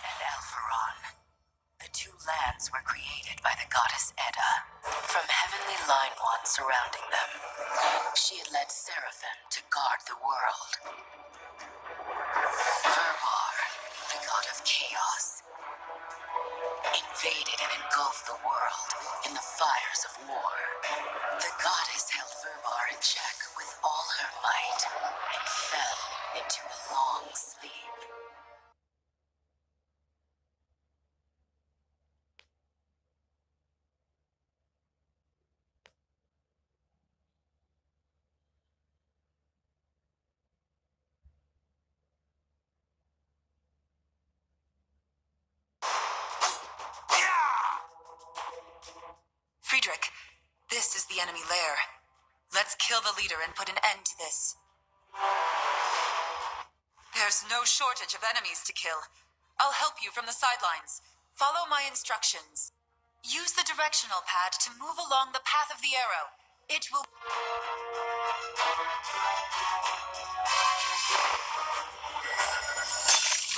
and Alpharon. The two lands were created by the goddess Edda, from heavenly line ones surrounding them. She had led Seraphim to guard the world. Verbar, the god of chaos, invaded and engulfed the world in the fires of war. The goddess held Verbar in check with all her might and fell into a long sleep. Friedrich, this is the enemy lair. Let's kill the leader and put an end to this. There's no shortage of enemies to kill. I'll help you from the sidelines. Follow my instructions. Use the directional pad to move along the path of the arrow. It will...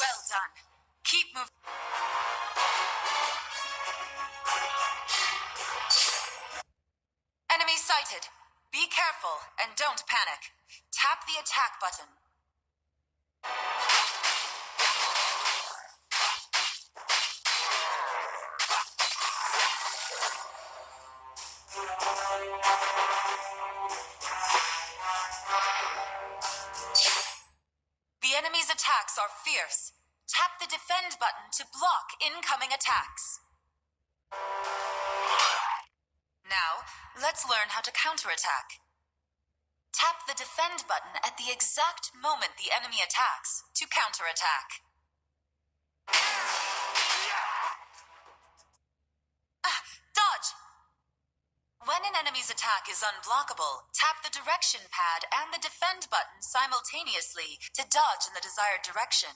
Well done. Keep moving. Enemy sighted. Be careful and don't panic. Tap the attack button. The enemy's attacks are fierce. Tap the defend button to block incoming attacks. Now, let's learn how to counterattack. Tap the defend button at the exact moment the enemy attacks to counterattack. Dodge! When an enemy's attack is unblockable, tap the direction pad and the defend button simultaneously to dodge in the desired direction.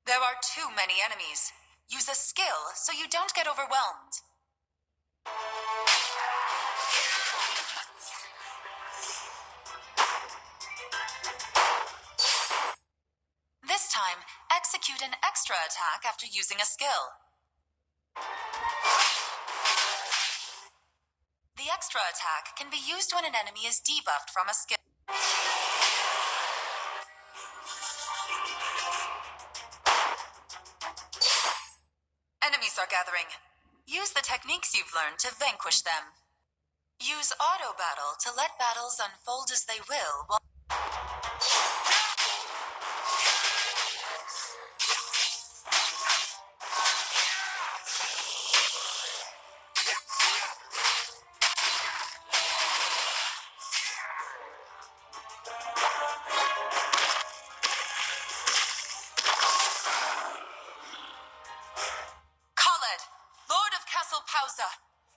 There are too many enemies. Use a skill so you don't get overwhelmed. This time, execute an extra attack after using a skill. The extra attack can be used when an enemy is debuffed from a skill. Enemies are gathering. Use the techniques you've learned to vanquish them. Use auto battle to let battles unfold as they will while...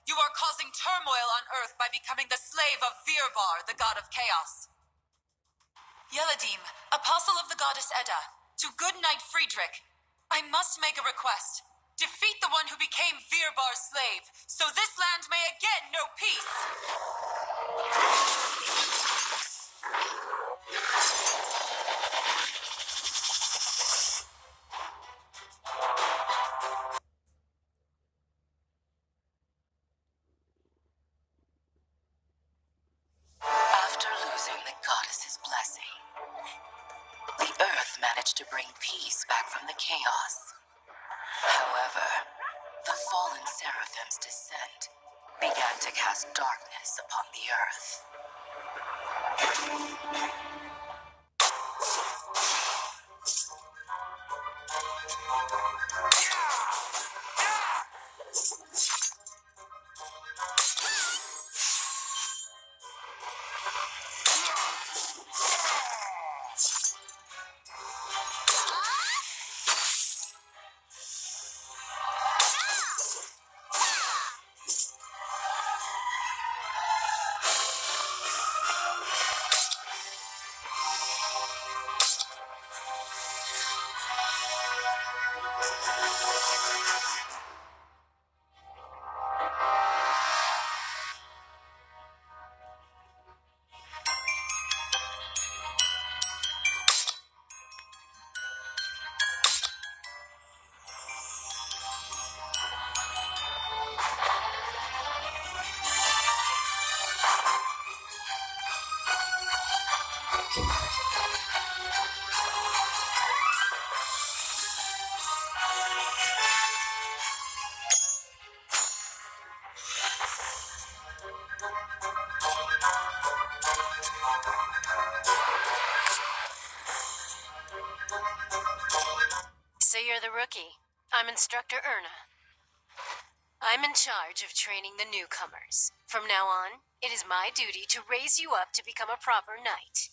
You are causing turmoil on Earth by becoming the slave of Virbar, the god of chaos. Yeladim, apostle of the goddess Edda, to good knight Friedrich, I must make a request. Defeat the one who became Virbar's slave, so this land may again know peace. To bring peace back from the chaos. However, the fallen Seraphim's descent began to cast darkness upon the earth. Rookie. I'm Instructor Erna. I'm in charge of training the newcomers. From now on, it is my duty to raise you up to become a proper knight.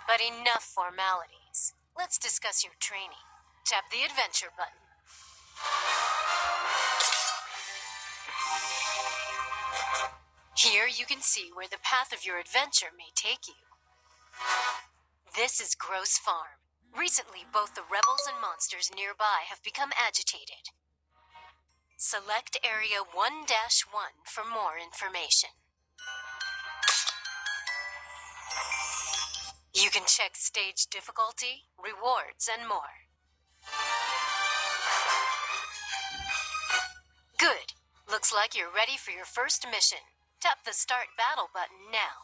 But enough formalities. Let's discuss your training. Tap the adventure button. Here you can see where the path of your adventure may take you. This is Gross Farm. Recently, both the rebels and monsters nearby have become agitated. Select Area 1-1 for more information. You can check stage difficulty, rewards, and more. Good. Looks like you're ready for your first mission. Tap the Start Battle button now.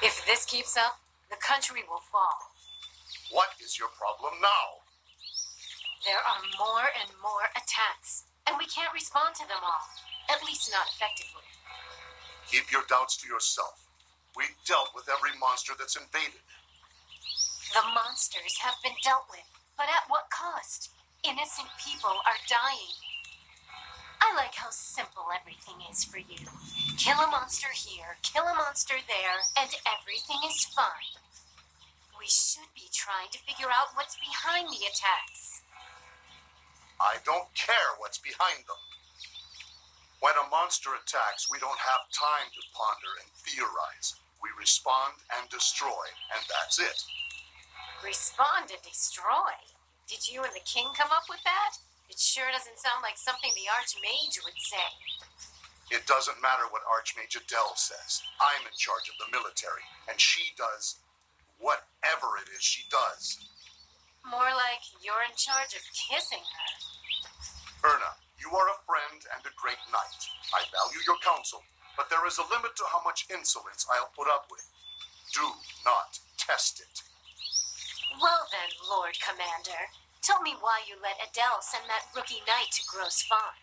If this keeps up, the country will fall. What is your problem now? There are more and more attacks, and we can't respond to them all. At least not effectively. Keep your doubts to yourself. We've dealt with every monster that's invaded. The monsters have been dealt with, but at what cost? Innocent people are dying. I like how simple everything is for you. Kill a monster here, kill a monster there, and everything is fine. We should be trying to figure out what's behind the attacks. I don't care what's behind them. When a monster attacks, we don't have time to ponder and theorize. We respond and destroy, and that's it. Respond and destroy? Did you and the king come up with that? It sure doesn't sound like something the Archmage would say. It doesn't matter what Archmage Adele says. I'm in charge of the military, and she does whatever it is she does. More like you're in charge of kissing her. Erna, you are a friend and a great knight. I value your counsel, but there is a limit to how much insolence I'll put up with. Do not test it. Well then, Lord Commander, tell me why you let Adele send that rookie knight to Gross Farm.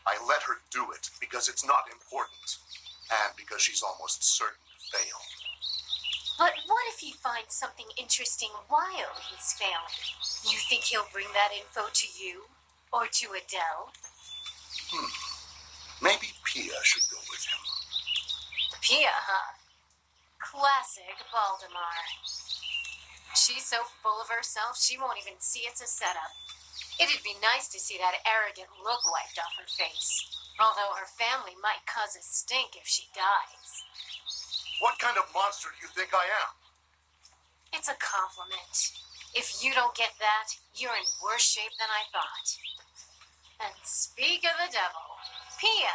I let her do it because it's not important, and because she's almost certain to fail. But what if he finds something interesting while he's failing? You think he'll bring that info to you? Or to Adele? Maybe Pia should go with him. Pia, huh? Classic Baldemar. She's so full of herself, she won't even see it's a setup. It'd be nice to see that arrogant look wiped off her face. Although her family might cause a stink if she dies. What kind of monster do you think I am? It's a compliment. If you don't get that, you're in worse shape than I thought. And speak of the devil, Pia,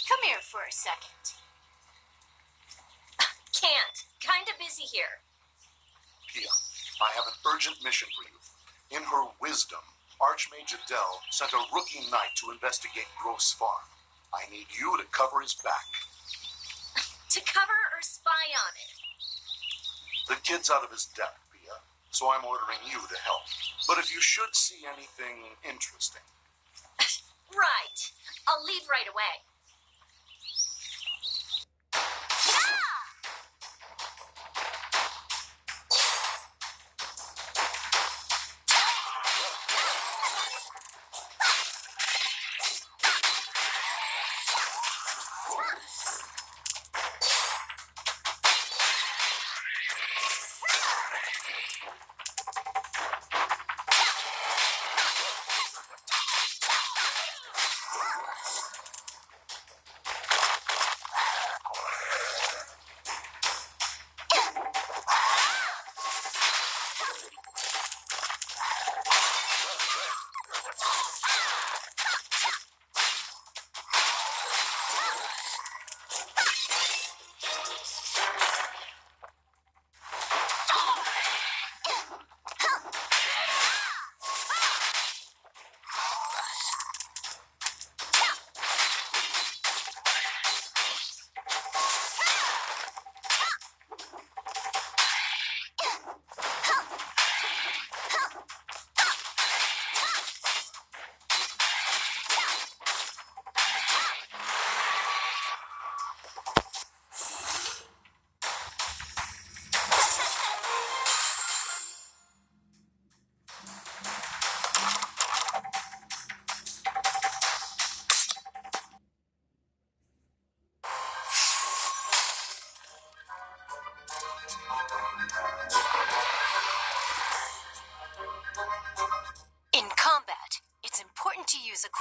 come here for a second. Can't. Kinda busy here. Pia, I have an urgent mission for you. In her wisdom, Archmage Adele sent a rookie knight to investigate Gross Farm. I need you to cover his back. To cover or spy on it? The kid's out of his depth, Pia, so I'm ordering you to help. But if you should see anything interesting... Right. I'll leave right away.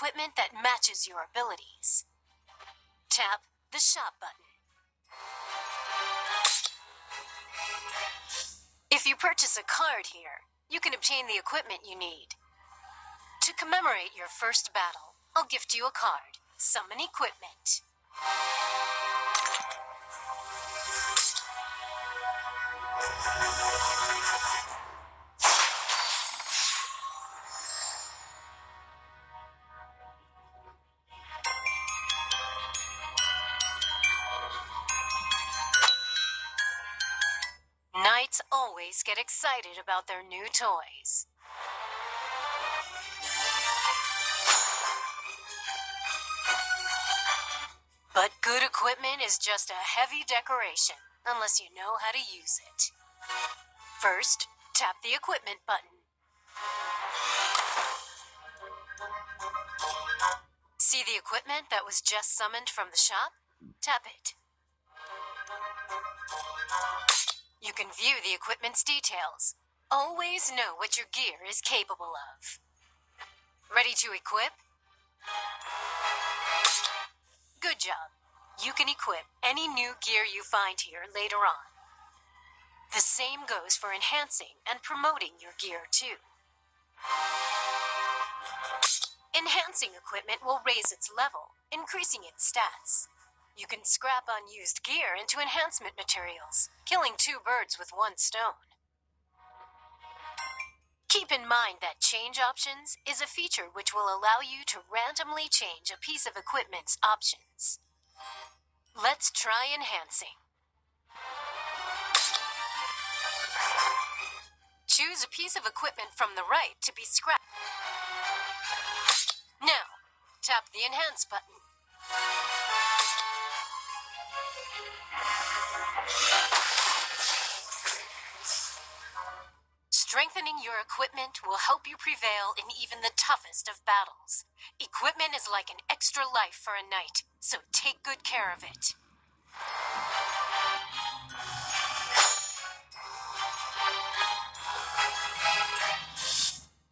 equipment that matches your abilities. Tap the shop button. If you purchase a card here, you can obtain the equipment you need. To commemorate your first battle, I'll gift you a card. Summon equipment. Knights always get excited about their new toys. But good equipment is just a heavy decoration, unless you know how to use it. First, tap the equipment button. See the equipment that was just summoned from the shop? Tap it. You can view the equipment's details. Always know what your gear is capable of. Ready to equip? Good job. You can equip any new gear you find here later on. The same goes for enhancing and promoting your gear too. Enhancing equipment will raise its level, increasing its stats. You can scrap unused gear into enhancement materials, killing two birds with one stone. Keep in mind that change options is a feature which will allow you to randomly change a piece of equipment's options. Let's try enhancing. Choose a piece of equipment from the right to be scrapped. Now, tap the Enhance button. Strengthening your equipment will help you prevail in even the toughest of battles. Equipment is like an extra life for a knight, so take good care of it.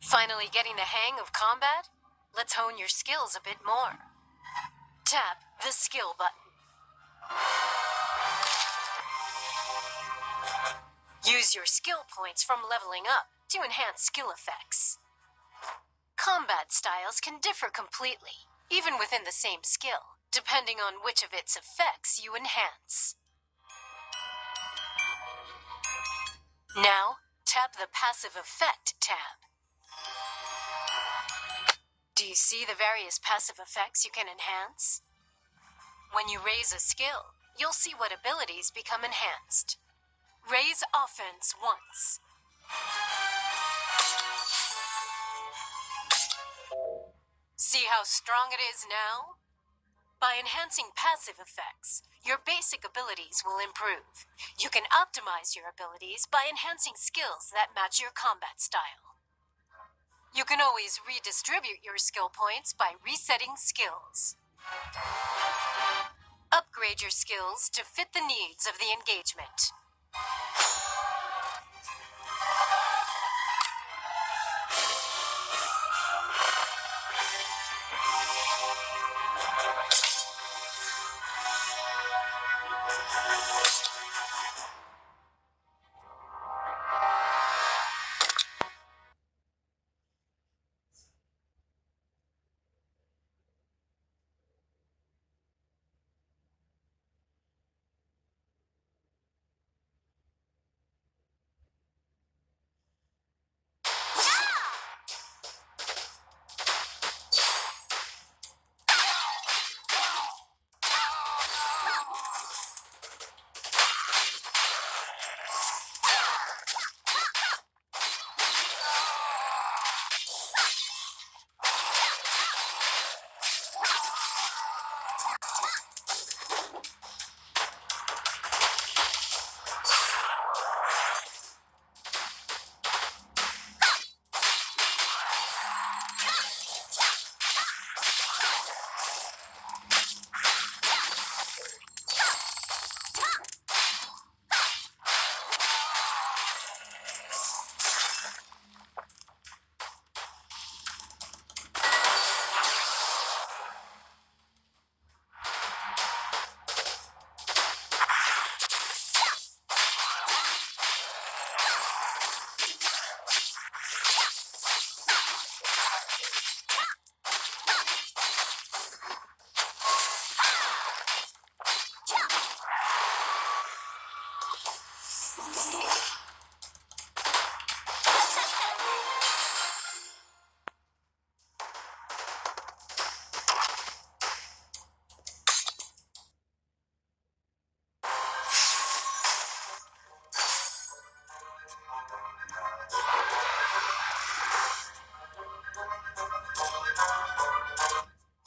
Finally getting the hang of combat? Let's hone your skills a bit more. Tap the Skill button. Use your skill points from leveling up to enhance skill effects. Combat styles can differ completely, even within the same skill, depending on which of its effects you enhance. Now, tap the Passive Effect tab. Do you see the various passive effects you can enhance? When you raise a skill, you'll see what abilities become enhanced. Raise offense once. See how strong it is now? By enhancing passive effects, your basic abilities will improve. You can optimize your abilities by enhancing skills that match your combat style. You can always redistribute your skill points by resetting skills. Upgrade your skills to fit the needs of the engagement.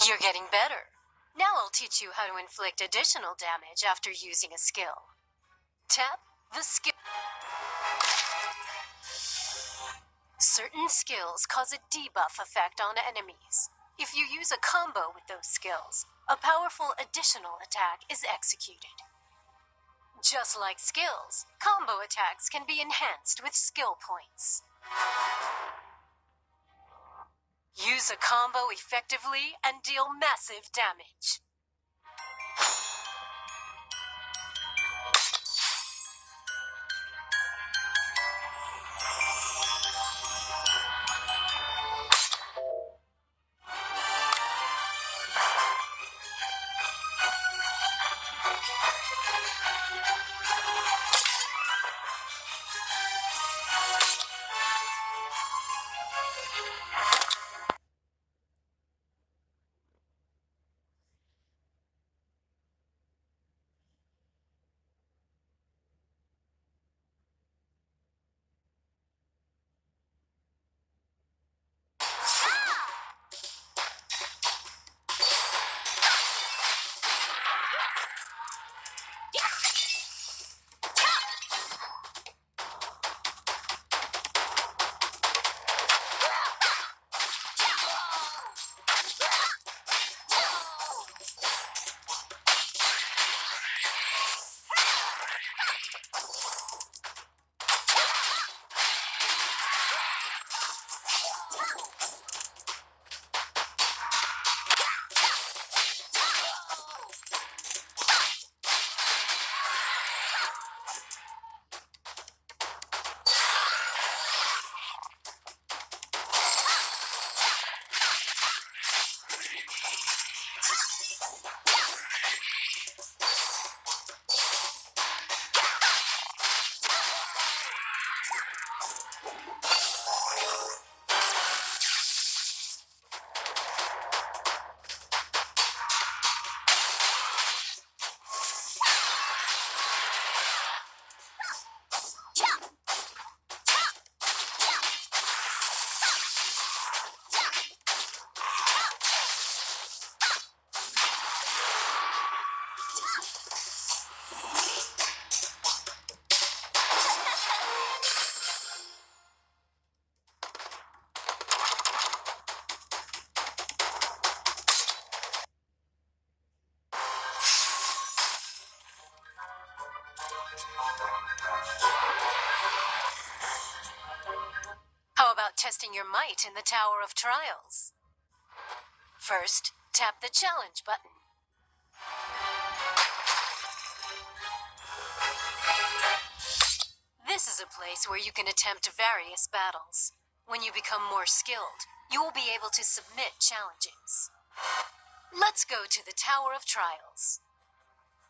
You're getting better. Now I'll teach you how to inflict additional damage after using a skill. Tap the skill. Certain skills cause a debuff effect on enemies. If you use a combo with those skills, a powerful additional attack is executed. Just like skills, combo attacks can be enhanced with skill points. Use a combo effectively and deal massive damage. How about testing your might in the Tower of Trials? First, tap the challenge button. This is a place where you can attempt various battles. When you become more skilled, you will be able to submit challenges. Let's go to the Tower of Trials.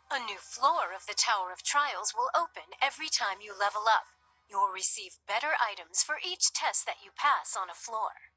A new floor of the Tower of Trials will open every time you level up. You will receive better items for each test that you pass on a floor.